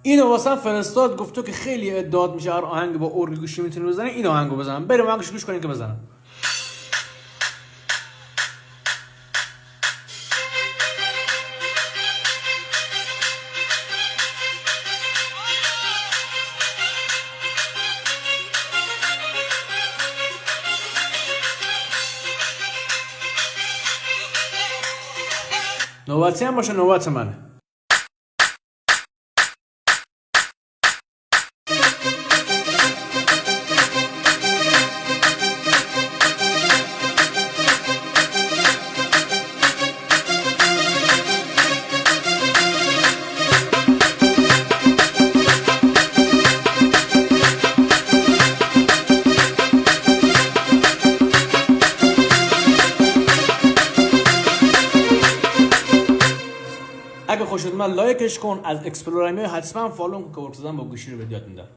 اینو واسه فرستاد، گفتو که خیلی ادعاد میشه هر آهنگ با ارگ گوشی میتونه بزنه، این آهنگو بزنم. بریم آهنگش گوش کنیم که بزنم. نوبتی هم باشه، نوبت منه. اگه خوشت اومد لایکش کن، از اکسپلورایمی حتما فالو کن که ورک زدن با گوشی رو به یاد میدم.